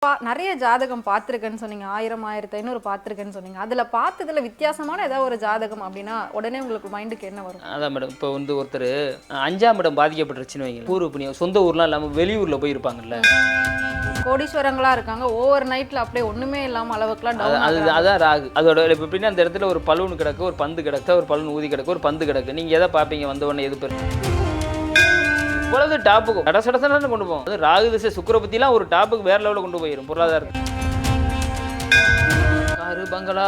நிறைய ஜாதகம் பார்த்துருக்கேன்னு சொன்னீங்க. 1000 1500 பார்த்துருக்கேன்னு சொன்னீங்க. அதில் பார்த்ததுல வித்தியாசமான ஏதாவது ஒரு ஜாதகம் அப்படின்னா உடனே உங்களுக்கு மைண்டுக்கு என்ன வரும்? அதான் மேடம், இப்போ வந்து ஒருத்தர் 5ஆம் இடம் பாதிக்கப்பட்டுருச்சுன்னு வைங்க, ஊர் புண்ணியம் சொந்த ஊர்லாம் இல்லாமல் வெளியூரில் போயிருப்பாங்கல்ல, கோடீஸ்வரங்களா இருக்காங்க, ஓவர் நைட்ல அப்படியே ஒண்ணுமே இல்லாம அளவுக்குலாம் அதான் ராகு. அதோட இப்போ எப்படின்னா அந்த இடத்துல ஒரு பலூன் கிடக்கு, ஒரு பந்து கிடக்கு, ஒரு பலூன் ஊதி கிடக்கு, ஒரு பந்து கிடக்கு. நீங்கள் எதை பார்ப்பீங்க வந்த உடனே? எது பெரு இவ்வளவு டாப்புக்கு கடசடசன்னு கொண்டு போகும். அது ராகு திசை சுக்கிர பத்திலாம் ஒரு டாப்புக்கு வேற லெவலில் கொண்டு போயிடும். பொருளாதாரத்தை காரு பங்களா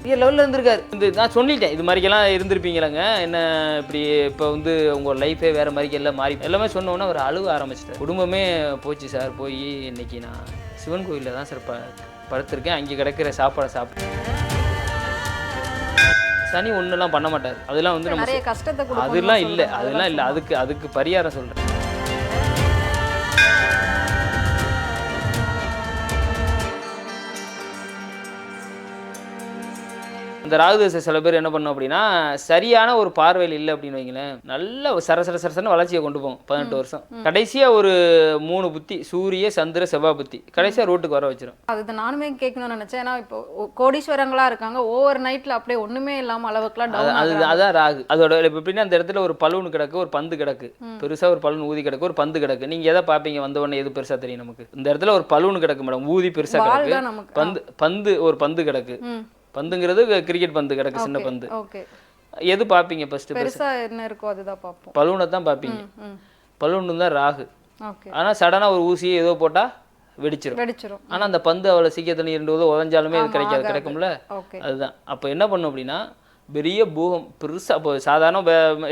பெரிய லெவலில் இருந்திருக்காரு. நான் சொல்லிட்டேன், இது மாதிரிக்கெல்லாம் இருந்திருப்பீங்களாங்க, என்ன இப்படி இப்போ வந்து உங்கள் லைஃபே வேறு மாதிரி எல்லாம் மாறி எல்லாமே சொன்னோன்னே அவர் அழுவ ஆரம்பிச்சிட்டார். குடும்பமே போச்சு சார். போய் இன்னைக்கு நான் சிவன் கோயிலில் தான் சார் படுத்திருக்கேன், அங்கே கிடைக்கிற சாப்பாடை சாப்பிட்டு. சனி ஒன்றுலாம் பண்ண மாட்டார். அதெல்லாம் வந்து நம்ம கஷ்டத்தை அதெல்லாம் இல்லை, அதெல்லாம் இல்லை. அதுக்கு பரிகாரம் சொல்கிறேன். இந்த ராகுதசை சில பேர் என்ன பண்ணோம் அப்படின்னா, சரியான ஒரு பார்வையில் இல்லை அப்படின்னு வைங்களேன், நல்ல சரசரசரசன்னு வளர்ச்சியை கொண்டு போகும். 18 வருஷம் கடைசியாக ஒரு 3 புத்தி, சூரிய சந்திர செவ்வாய் புத்தி, கடைசியாக ரோட்டுக்கு வர வச்சிடும். அது நானுமே கேட்கணும்னு நினச்சேன். ஏன்னா இப்போ கோடீஸ்வரங்களா இருக்காங்க, ஓவர் நைட்டில் அப்படியே ஒன்றுமே இல்லாமல் அளவுக்குலாம் அதான் ராகு. அதோட இப்போ எப்படின்னா அந்த இடத்துல ஒரு பலூன் கிடக்கு, ஒரு பந்து கிடக்கு, பெருசாக ஒரு பலூன் ஊதி கிடக்கு, ஒரு பந்து கிடக்கு. நீங்கள் எதை பார்ப்பீங்க வந்த உடனே? எது பெருசாக தெரியும் நமக்கு? இந்த இடத்துல ஒரு பலூன் கிடக்கு மேடம், ஊதி பெருசாக கிடக்கு, பந்து ஒரு பந்து கிடக்கு. பந்துங்கிறது கிரிக்கெட் பந்து கிடக்கு, சின்ன பந்து. எது பார்ப்பீங்க ஃபர்ஸ்ட்? பெருசா என்ன இருக்கோ அதுதான் பார்ப்போம். பலூனை தான் பார்ப்பீங்க. பலூன் தான் ராகு. ஆனால் சடனாக ஒரு ஊசியை ஏதோ போட்டால் வெடிச்சிரும். ஆனால் அந்த பந்து அவ்வளோ சீக்கிரத்தில் 2 உதஞ்சாலுமே இது கிடைக்கும்ல, அதுதான். அப்போ என்ன பண்ணும் அப்படின்னா, பெரிய பூகம் பெருசாக இப்போ சாதாரண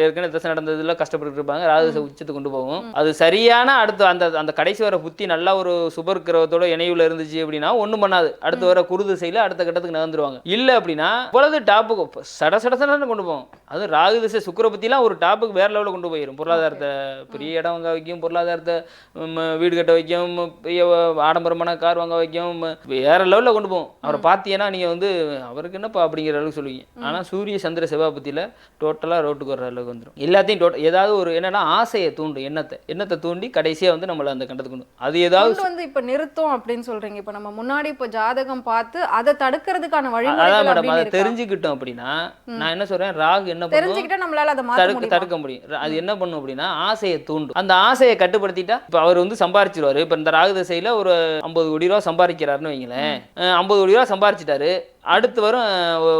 ஏற்கனவே தசை நடந்ததுல கஷ்டப்பட்டு இருப்பாங்க, ராகு உச்சத்தை கொண்டு போகும். அது சரியான அடுத்து அந்த கடைசி வர புத்தி நல்லா ஒரு சுபர் கிரகத்தோட இணைவுல இருந்துச்சு அப்படின்னா ஒன்றும் பண்ணாது. அடுத்து வர குருதிசையில் அடுத்த கட்டத்துக்கு நகர்ந்துருவாங்க. இல்லை அப்படின்னா இவ்வளவு டாப்புக்கு சடசடசன்னு கொண்டு போகும். அது ராகு திசை சுக்கிர பத்திலாம் ஒரு டாப்புக்கு வேற லெவலில் கொண்டு போயிடும். பொருளாதாரத்தை பெரிய இடம் வாங்க வைக்கும், பொருளாதாரத்தை வீடு கட்ட வைக்கும், பெரிய ஆடம்பரமான கார் வாங்க வைக்கும், வேற லெவலில் கொண்டு போகும். அவரை பார்த்தீங்கன்னா நீங்கள் வந்து அவருக்கு என்னப்பா அப்படிங்கிற அளவுக்கு சொல்லுவீங்க. ஆனால் சூரிய சந்திர செவ்வாபத்தியில் டோட்டலாக ரோட்டுக்கு வர அளவுக்கு வந்துடும். எல்லாத்தையும் ஏதாவது ஒரு என்னன்னா ஆசையை தூண்டும், எண்ணத்தை தூண்டி கடைசியாக வந்து நம்மளை அந்த கண்டத்துக்கு கொண்டு அது ஏதாவது வந்து இப்போ நிறுத்தும் அப்படின்னு சொல்றீங்க. இப்போ நம்ம முன்னாடி இப்போ ஜாதகம் பார்த்து அதை தடுக்கிறதுக்கான வழி அதான் மேடம். அதை தெரிஞ்சுக்கிட்டோம் அப்படின்னா நான் என்ன சொல்றேன், ராகு என்ன தெரிஞ்சுக்கிட்டா நம்மளால அதை தடுக்க முடியும். அது என்ன பண்ணும் அப்படின்னா ஆசையை தூண்டும். அந்த ஆசையை கட்டுப்படுத்திட்டா இப்போ அவர் வந்து சம்பாரிச்சிருவாரு. இப்போ இந்த ராகு திசையில ஒரு 50 கோடி ரூபா சம்பாதிக்கிறாருன்னு வைங்களேன், 50 கோடி ரூபா சம்பாரிச்சிட்டாரு. அடுத்து வரும்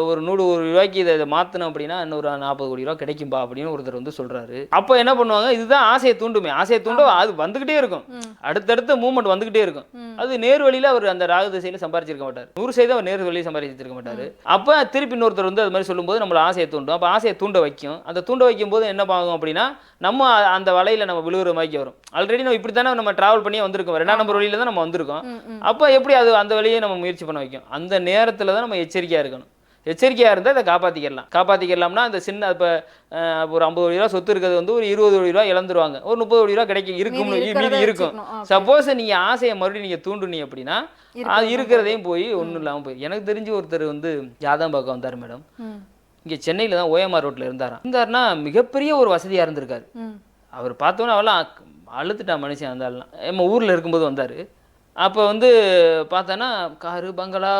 ஒரு 100 ரூபாய்க்கு இதை மாற்றணும் அப்படின்னா இன்னொரு 40 கோடி ரூபா கிடைக்கும்பா அப்படின்னு ஒருத்தர் வந்து சொல்றாரு. அப்போ என்ன பண்ணுவாங்க, இதுதான் ஆசையை தூண்டுமே. ஆசையை தூண்டும், அது வந்துகிட்டே இருக்கும், அடுத்தடுத்த மூவ்மெண்ட் வந்துகிட்டே இருக்கும். அது நேர் வழியில அவர் அந்த ராகு திசையில சம்பாரிச்சிருக்க மாட்டார். 100% அவர் நேர் வழியில் சம்பாதிச்சிருக்க மாட்டாரு. அப்போ திருப்பி இன்னொருத்தர் வந்து அது மாதிரி சொல்லும்போது நம்மள ஆசையை தூண்டும். அப்போ ஆசையை தூண்ட வைக்கும். அந்த தூண்ட வைக்கும் போது என்ன ஆகும் அப்படின்னா நம்ம அந்த வலையில நம்ம விழுவுற மாதிரி வரும். ஆல்ரெடி நம்ம இப்படி தானே நம்ம டிராவல் பண்ணியே வந்திருக்கோம், 2ஆம் நம்பர் வழியில தான் நம்ம வந்திருக்கோம். அப்போ எப்படி அது அந்த வழியை நம்ம முயற்சி பண்ண வைக்கும். அந்த நேரத்தில் தான் நம்ம எச்சரிக்கையாக இருக்கணும். எச்சரிக்கையாக இருந்தால் அதை காப்பாற்றிக்கலாம்னா அந்த சின்ன இப்போ ஒரு 50 கோடி ரூபா சொத்து இருக்கிறது வந்து ஒரு 20 கோடி ரூபா இழந்துருவாங்க, ஒரு 30 கோடி ரூபா மீதி இருக்கும். சப்போஸ் நீங்கள் ஆசையை மறுபடியும் நீங்கள் தூண்டுனீங்க அப்படின்னா அது இருக்கிறதையும் போய் ஒன்றும் இல்லாமல் போய். எனக்கு தெரிஞ்சு ஒருத்தர் வந்து ஜாதகம் பார்க்க வந்தார் மேடம். இங்கே சென்னையில் தான் ஓஎம்ஆர் ரோட்டில் இருந்தாருன்னா மிகப்பெரிய ஒரு வசதியாக இருந்திருக்காரு. அவர் பார்த்தோன்னே அவெல்லாம் அழுத்துட்டா மனுஷன். இருந்தாலும் நம்ம ஊரில் இருக்கும்போது வந்தார். அப்போ வந்து பார்த்தோன்னா காரு பங்களா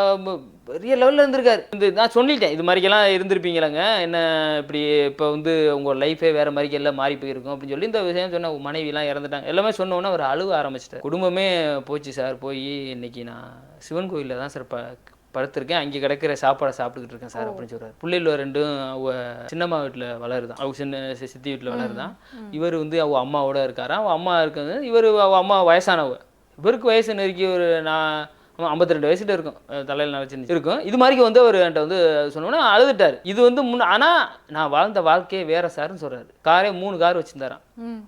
பெரிய லெவலில் இருந்திருக்காரு. நான் சொல்லிட்டேன், இது மாதிரிக்கெல்லாம் இருந்திருப்பீங்களாங்க, என்ன இப்படி இப்போ வந்து உங்கள் லைஃபே வேறு மாதிரி எல்லாம் மாறி போயிருக்கும் அப்படின்னு சொல்லி இந்த விஷயம் சொன்ன. மனைவிலாம் இறந்துட்டாங்க, எல்லாமே சொன்னோன்னே அவர் அழுவ ஆரம்பிச்சிட்டார். குடும்பமே போச்சு சார். போய் இன்னைக்கு நான் சிவன் கோயிலில் தான் சார் படுத்திருக்கேன், அங்கே கிடைக்கிற சாப்பாடை சாப்பிட்டுக்கிட்டு இருக்கேன் சார் அப்படின்னு சொல்கிறார். பிள்ளைகள் 2 அவங்க சின்னம்மா வீட்டில் வளருதான், அவங்க சித்தி வீட்டில் வளருதான். இவர் வந்து அவங்க அம்மாவோட இருக்காரா. அவங்க அம்மா இருக்கிறது, இவர் அவங்க அம்மா வயசானவ. இவருக்கு வயசு நெருக்கி ஒரு 52 வயசுல இருக்கும், தலையில் நினச்சி இருக்கும். இது மாதிரி வந்து அவர் என்கிட்ட வந்து சொன்னோன்னா அழுதுட்டார். இது வந்து ஆனால் நான் வாழ்ந்த வாழ்க்கையே வேற சார்னு சொல்கிறாரு. காரே 3 கார் வச்சுருந்தாரான்.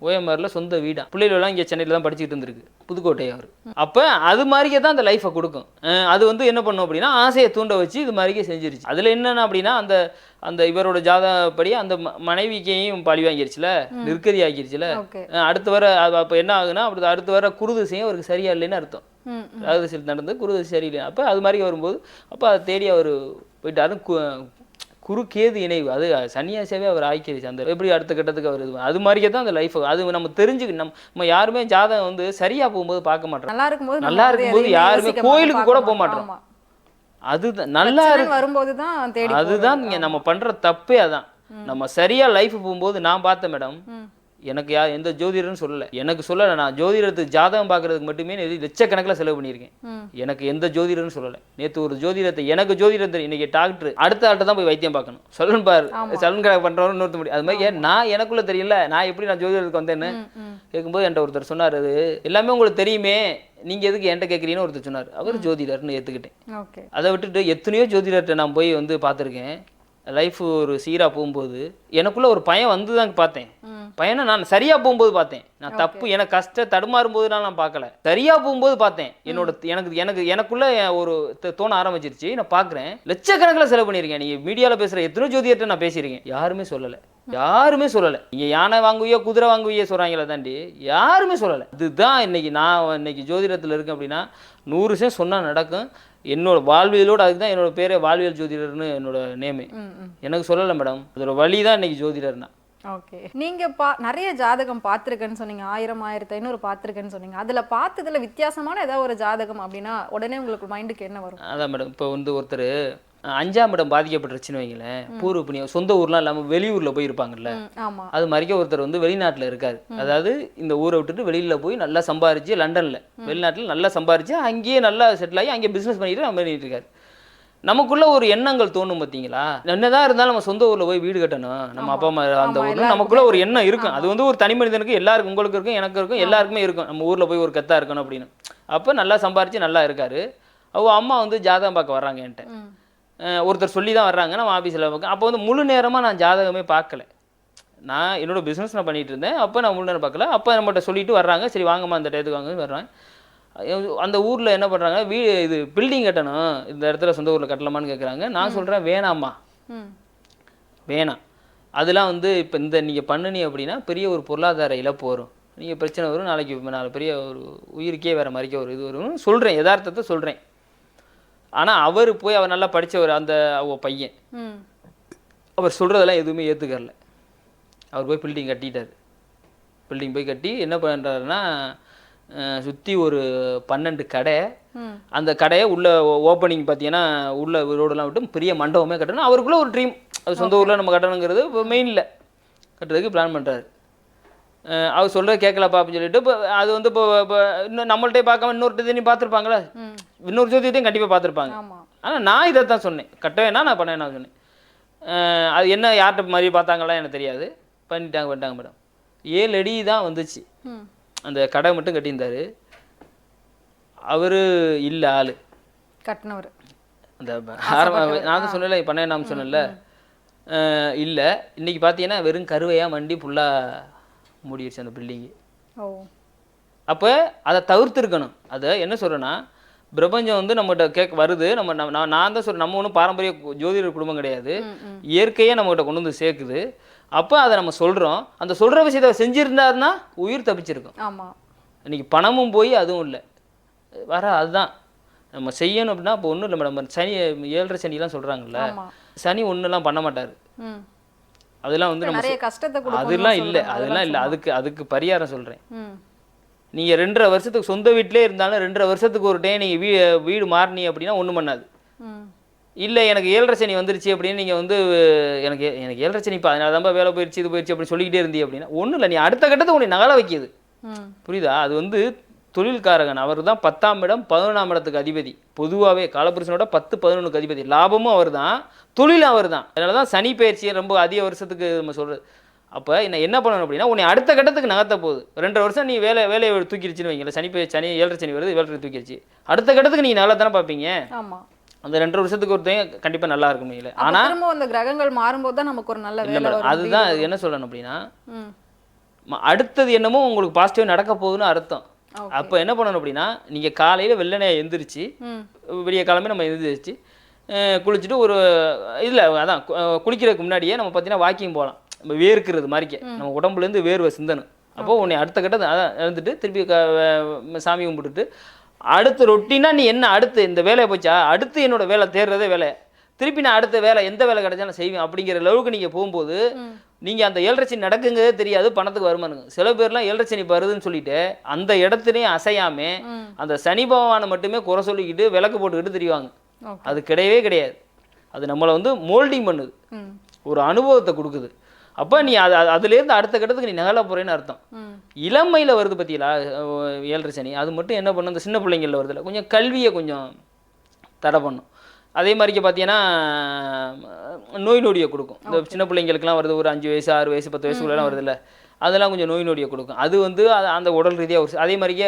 ஓஎம்ஆரில் சொந்த வீடா. பிள்ளைகளெல்லாம் இங்கே சென்னையில் தான் படிச்சுட்டு இருந்திருக்கு, புதுக்கோட்டை அவர். அப்போ அது மாதிரிக்கே தான் அந்த லைஃப்பை கொடுக்கும். அது வந்து என்ன பண்ணும் அப்படின்னா ஆசையை தூண்ட வச்சு இது மாதிரிக்கே செஞ்சிருச்சு. அதில் என்னென்ன அப்படின்னா அந்த இவரோட ஜாதகப்படி அந்த மனைவிக்கையும் பழி வாங்கிருச்சுல, நிற்கதி ஆகிருச்சுல. அடுத்து வர அப்போ என்ன ஆகுதுன்னா அப்படி அடுத்து வர குருதிசையும் அவருக்கு சரியா இல்லைன்னு அர்த்தம். ராகுதிசையில் நடந்து குருதிசை சரியில்லை. அப்போ அது மாதிரி வரும்போது அப்போ அதை தேடி அவர் போயிட்டாரு. குறுக்கேது இணைவு அது சன்னியாசியாவே அவர் ஆக்கிடுச்சு. அந்த எப்படி அடுத்த கட்டத்துக்கு அவர் அது மாதிரியே தான் அந்த லைஃப். அது நம்ம நம்ம யாருமே ஜாதகம் வந்து சரியா போகும்போது பார்க்க மாட்டோம். நல்லா இருக்கும்போது நல்லா இருக்கும்போது யாருமே கோயிலுக்கு கூட போக மாட்டோம். அதுதான் நல்லா வரும்போது தான் தேடி அதுதான் இங்க நம்ம பண்ற தப்பே அதான். நம்ம சரியா லைஃப் போகும்போது நான் பார்த்தேன் மேடம், எனக்கு எந்த ஜோதிடர்னு சொல்லலை, எனக்கு சொல்லலை. நான் ஜோதிடத்துக்கு ஜாதகம் பார்க்கறதுக்கு மட்டுமே லட்சக்கணக்கில் செலவு பண்ணியிருக்கேன். எனக்கு எந்த ஜோதிடர்னு சொல்லலை. நேற்று ஒரு ஜோதிடத்தை எனக்கு ஜோதிடம் தெரியும், இன்னைக்கு டாக்டர் அடுத்த ஆள்கிட்ட தான் போய் வைத்தியம் பார்க்கணும். சலூன் பார் சலூன் கடை பண்ணுறவன்னு இன்னொருத்த முடியும். அது மாதிரி நான் எனக்குள்ள தெரியல, நான் எப்படி நான் ஜோதிடத்துக்கு வந்தேன்னு கேட்கும்போது என்கிட்ட ஒருத்தர் சொன்னார், அது எல்லாமே உங்களுக்கு தெரியுமே, நீங்கள் எதுக்கு என்கிட்ட கேட்குறீங்கன்னு ஒருத்தர் சொன்னார். அவர் ஜோதிடர்னு ஏற்றுக்கிட்டேன். அதை விட்டுட்டு எத்தனையோ ஜோதிடர்கிட்ட நான் போய் வந்து பார்த்துருக்கேன். லைஃப் ஒரு சீராக போகும்போது எனக்குள்ள ஒரு பயம் வந்து தான் பார்த்தேன். பையனை நான் சரியாக போகும்போது பார்த்தேன். நான் தப்பு எனக்கு கஷ்டம் தடுமாறும் போதுனால நான் பார்க்கல, சரியாக போகும்போது பார்த்தேன். எனக்குள்ள ஒரு தோண ஆரம்பிச்சிருச்சு. நான் பார்க்குறேன் லட்சக்கணக்கில் செலவு பண்ணியிருக்கேன். நீங்கள் மீடியாவில் பேசுகிற எத்தனை ஜோதிடர்கிட்ட நான் பேசியிருக்கேன், யாருமே சொல்லலை. நீங்கள் யானை வாங்குவியோ குதிரை வாங்குவியோ சொல்கிறாங்களே தாண்டி யாருமே சொல்லலை. இதுதான் இன்னைக்கு ஜோதிடத்தில் இருக்கேன் அப்படின்னா 100% சொன்னால் நடக்கும். என்னோட வாழ்வியலோடு அதுக்கு தான் என்னோட பேரே வாழ்வியல் ஜோதிடர்னு என்னோட நேமே. எனக்கு சொல்லலை மேடம், அதோட வழி தான் இன்னைக்கு ஜோதிடர்னா. ஓகே, நீங்க நிறைய ஜாதகம் பார்த்துருக்கேன்னு சொன்னீங்க, 1000 1500 பார்த்துருக்கேன்னு சொன்னீங்க. அதுல பார்த்ததுல வித்தியாசமான ஏதாவது ஒரு ஜாதகம் அப்படின்னா உடனே உங்களுக்கு மைண்டுக்கு என்ன வரும்? அதான் மேடம், இப்போ வந்து ஒருத்தர் 5ஆம் இடம் பாதிக்கப்பட்டுருச்சுன்னு வைங்களேன், பூர்வ புண்ணியம் சொந்த ஊர்லாம் இல்லாமல் வெளியூர்ல போய் இருப்பாங்கல்ல, அது மாதிரிக்கே ஒருத்தர் வந்து வெளிநாட்டில் இருக்காரு. அதாவது இந்த ஊரை விட்டுட்டு வெளியில போய் நல்லா சம்பாரிச்சு, லண்டன்ல வெளிநாட்டில் நல்லா சம்பாரிச்சு அங்கேயே நல்லா செட்டில் ஆகி அங்கேயே பிஸ்னஸ் பண்ணிட்டு இருக்காரு. நமக்குள்ள ஒரு எண்ணங்கள் தோணும் பார்த்தீங்களா, என்னதான் இருந்தாலும் நம்ம சொந்த ஊர்ல போய் வீடு கட்டணும், நம்ம அப்பா அம்மா அந்த ஊர்ல நமக்குள்ள ஒரு எண்ணம் இருக்கும். அது வந்து ஒரு தனி மனிதனுக்கு எல்லாருக்கும், உங்களுக்கு இருக்கும், எனக்கு இருக்கும், எல்லாருக்குமே இருக்கும். நம்ம ஊர்ல போய் ஒரு கத்தா இருக்கணும் அப்படின்னு. அப்போ நல்லா சம்பாரிச்சு நல்லா இருக்காரு. அம்மா வந்து ஜாதகம் பார்க்க வர்றாங்க என்கிட்ட. ஒருத்தர் சொல்லி தான் வர்றாங்க, நம்ம ஆஃபீஸில் பார்க்க. அப்போ வந்து முழு நேரமாக நான் ஜாதகமே பார்க்கல. நான் என்னோட பிஸ்னஸ் நான் பண்ணிட்டு இருந்தேன். அப்போ நான் முழு நேரம் பார்க்கல. அப்போ நம்மகிட்ட சொல்லிட்டு வர்றாங்க, சரி வாங்கம்மா அந்த டயத்துக்கு வாங்க வர்றாங்க. அந்த ஊரில் என்ன பண்ணுறாங்க, இது பில்டிங் கட்டணும், இந்த இடத்துல சொந்த ஊரில் கட்டலாமான்னு கேட்குறாங்க. நான் சொல்கிறேன் வேணாம்மா, வேணாம். அதெல்லாம் வந்து இப்போ நீங்கள் பண்ணுனீ அப்படின்னா பெரிய ஒரு பொருளாதார இழப்பு வரும், நீங்கள் பிரச்சனை வரும், நாளைக்கு பெரிய ஒரு உயிருக்கே வேறு மாதிரிக்கே ஒரு இது வரும்னு சொல்கிறேன், யதார்த்தத்தை சொல்கிறேன். ஆனால் அவர் போய் அவர் நல்லா படித்தவர், அவங்க பையன், அவர் சொல்கிறதெல்லாம் எதுவுமே ஏற்றுக்கரல. அவர் போய் பில்டிங் கட்டிட்டார். பில்டிங் போய் கட்டி என்ன பண்ணுறாருன்னா, சுற்றி ஒரு 12 கடை, அந்த கடையை உள்ள ஓப்பனிங் பார்த்தீங்கன்னா உள்ள ரோடெல்லாம் விட்டு பெரிய மண்டபமே கட்டணும். அவருக்குள்ள ஒரு ட்ரீம், அது சொந்த ஊரில் நம்ம கட்டணுங்கிறது இப்போ மெயினில் கட்டுறதுக்கு பிளான் பண்ணுறாரு. அவர் சொல்கிறத கேட்கலப்பா அப்படின்னு சொல்லிட்டு இப்போ அது வந்து இப்போ இன்னும் நம்மள்ட்டே பார்க்காம இன்னொருத்தையும் பார்த்துருப்பாங்களே, இன்னொரு ஜோதியத்தையும் கண்டிப்பாக பார்த்துருப்பாங்க. ஆனால் நான் இதை தான் சொன்னேன், கட்ட வேணா நான் பண்ண வேணா சொன்னேன். அது என்ன யார்கிட்ட மாதிரி பார்த்தாங்களா எனக்கு தெரியாது, பண்ணிட்டாங்க மேடம். 7 அடி தான் வந்துச்சு. அந்த கடை மட்டும் கட்டியிருந்தாரு. அவர் இல்லை ஆள் கட்டினவர், அந்த நான் தான் சொன்னல பண்ண வேணாம்னு சொன்னல, இல்லை. இன்றைக்கி பார்த்தீங்கன்னா வெறும் கருவையாக மண்டி ஃபுல்லாக மூடிடுச்சு அந்த பில்டிங்கு. அப்போ அதை தவிர்த்துருக்கணும். அதை என்ன சொல்கிறேன்னா, பிரபஞ்சம் வந்து நம்மகிட்ட வருது, நான் தான் சொல்கிறேன், நம்ம ஒன்றும் பாரம்பரிய ஜோதிடர் குடும்பம் கிடையாது, இயற்கையாக நம்மகிட்ட கொண்டு வந்து சேர்க்குது. அப்போ அதை நம்ம சொல்கிறோம், அந்த சொல்கிற விஷயத்தை செஞ்சுருந்தாருன்னா உயிர் தப்பிச்சிருக்கும். ஆமாம், இன்றைக்கி பணமும் போய் அதுவும் இல்லை அதுதான் நம்ம செய்யணும். அப்படின்னா இப்போ ஒன்றும் இல்லை மேடம், சனி 7.5 சனிலாம் சொல்கிறாங்கல்ல, சனி ஒன்றுலாம் பண்ண மாட்டார். அதெல்லாம் வந்து நம்ம அதெல்லாம் இல்லை. அதுக்கு பரிகாரம் சொல்கிறேன். நீங்கள் 2.5 வருஷத்துக்கு சொந்த வீட்டிலே இருந்தாலும் 2.5 வருஷத்துக்கு ஒரு டைம் நீங்கள் வீடு மாறினீ அப்படின்னா ஒன்றும் பண்ணாது. இல்லை எனக்கு 7.5 சனி வந்துருச்சு அப்படின்னு நீங்கள் வந்து எனக்கு 7.5 சனி இப்போ அதனால தான் வேலை போயிடுச்சு இது போயிடுச்சு அப்படின்னு சொல்லிக்கிட்டே இருந்தீ அப்படின்னா ஒன்றும் இல்லை, நீ அடுத்த கட்டத்தை உன்னை நகல வைக்கிது. புரியுதா? அது வந்து தொழில்காரகன், அவர் தான் 10ஆம் இடம் 11ஆம் இடத்துக்கு அதிபதி. பொதுவாகவே காலபுருஷனோட 10 11க்கு அதிபதி. லாபமும் அவர் தான், தொழிலும் அவர் தான். அதனால தான் சனி பயிற்சியை ரொம்ப அதிக வருஷத்துக்கு நம்ம சொல்கிறது. அப்போ என்ன பண்ணணும் அப்படின்னா, உன்னை அடுத்த கட்டத்துக்கு நகர்த்த போகுது. 2.5 வருஷம் நீ வேலையை தூக்கிடுச்சுன்னு வைங்கள, சனி 7.5 சனி வருது, 7.5 தூக்கிடுச்சு, அடுத்த கட்டத்துக்கு நீங்கள் நல்லா தானே பார்ப்பீங்க. அந்த 2.5 வருஷத்துக்கு ஒருத்தையும் கண்டிப்பாக நல்லா இருக்கும் இல்லை. ஆனால் அந்த கிரகங்கள் மாறும்போது தான் நமக்கு ஒரு நல்ல வேலை. அதுதான் என்ன சொல்லணும் அப்படின்னா, அடுத்தது என்னமோ உங்களுக்கு பாசிட்டிவ் நடக்க போகுதுன்னு அர்த்தம். அப்போ என்ன பண்ணணும் அப்படின்னா, நீங்கள் காலையில் வெள்ளனையை எந்திரிச்சு, விடிய காலமே நம்ம எந்திரிச்சு குளிச்சுட்டு ஒரு இல்லை அதான் குளிக்கிறதுக்கு முன்னாடியே நம்ம பார்த்தீங்கன்னா வாக்கிங் போகலாம். நம்ம வேர்க்கிறது மாதிரிக்கே நம்ம உடம்புலேருந்து வேர்வை சிந்தணும். அப்போது உன்னை அடுத்த கட்டத்தை எழுந்துட்டு திருப்பி சாமி கும்பிட்டுட்டு அடுத்து ரொட்டீனாக நீ என்ன அடுத்து இந்த வேலையை போச்சா, அடுத்து என்னோடய வேலை தேடுறதே வேலை திருப்பி நான் அடுத்த வேலை எந்த வேலை கிடைச்சா நான் செய்வேன் அப்படிங்கிற அளவுக்கு நீங்கள் போகும்போது நீங்கள் அந்த 7.5 சனி நடக்குங்கிறதே தெரியாது, பணத்துக்கு வருமானுங்க. சில பேர்லாம் 7.5 சனி வருதுன்னு சொல்லிட்டு அந்த இடத்துலையும் அசையாமல் அந்த சனி பகவானை மட்டுமே குறை சொல்லிக்கிட்டு விளக்கு போட்டுக்கிட்டு தெரிவாங்க. அது கிடையவே கிடையாது. அது நம்மளை வந்து மோல்டிங் பண்ணுது, ஒரு அனுபவத்தை கொடுக்குது. அப்போ நீ அதுலேருந்து அடுத்த கட்டத்துக்கு நீ நகல போகிறேன்னு அர்த்தம். இளமையில் வருது பற்றிங்களா 7.5 சனி, அது மட்டும் என்ன பண்ணும், இந்த சின்ன பிள்ளைங்களில் வருதுல்ல, கொஞ்சம் கல்வியை கொஞ்சம் தடை பண்ணும். அதே மாதிரிக்கு பார்த்தீங்கன்னா நோய் நொடியை கொடுக்கும். இந்த சின்ன பிள்ளைங்களுக்குலாம் வருது, ஒரு 5 வயசு 6 வயசு 10 வயசுக்குள்ளலாம் வருதுல்ல, அதெல்லாம் கொஞ்சம் நோய் நொடியை கொடுக்கும். அது வந்து அந்த உடல் ரீதியாக ஒரு அதே மாதிரியே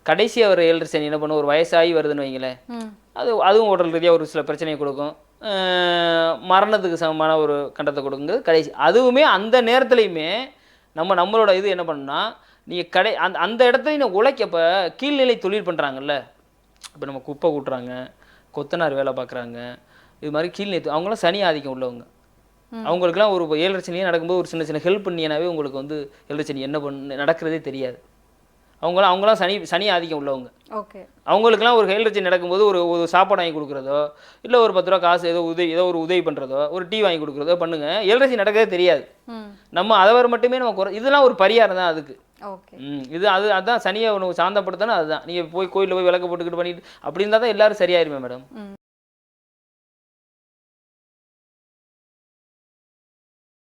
கடைசியாக ஒரு 7.5 சனி என்ன பண்ணும், ஒரு வயசாகி வருதுன்னு வைங்களேன், அதுவும் உடல் ரீதியாக ஒரு சில பிரச்சனையை கொடுக்கும். மரணத்துக்கு சமமான ஒரு கண்டத்தை கொடுக்குங்க கடைசி. அதுவுமே அந்த நேரத்துலையுமே நம்மளோட இது என்ன பண்ணுன்னா, நீங்கள் அந்த இடத்துல உழைக்கப்போ கீழ்நிலை தொழில் பண்ணுறாங்கல்ல, இப்போ நம்ம குப்பை கூட்டுறாங்க, கொத்தனார் வேலை பார்க்குறாங்க, இது மாதிரி கீழ்நிலை அவங்களாம் சனி ஆதிக்கம் உள்ளவங்க. அவங்களுக்குலாம் ஒரு 7.5 சனியே நடக்கும்போது ஒரு சின்ன சின்ன ஹெல்ப் பண்ணினாவே உங்களுக்கு வந்து 7.5 சனி என்ன நடக்கிறதே தெரியாது. அவங்களாம் சனி ஆதிக்கம் உள்ளவங்க. ஓகே. அவங்களுக்குலாம் ஒரு 7.5 சனி நடக்கும்போது ஒரு சாப்பாடு வாங்கி கொடுக்குறதோ, இல்லை ஒரு 10 ரூபா காசு ஏதோ ஒரு உதவி பண்ணுறதோ, ஒரு டீ வாங்கி கொடுக்குறதோ பண்ணுங்க. 7.5 சனி நடக்கிறதே தெரியாது. நம்ம அதை மட்டுமே நம்ம இதெல்லாம் ஒரு பரிகாரம் தான் அதுக்கு. ஓகே. அதுதான் சனியை சாந்தப்படுத்தினா அதுதான். நீங்கள் போய் கோயிலில் போய் விளக்கு போட்டுக்கிட்டு பண்ணிட்டு அப்படி இருந்தால் தான் எல்லாரும் சரியாயிருமே மேடம்.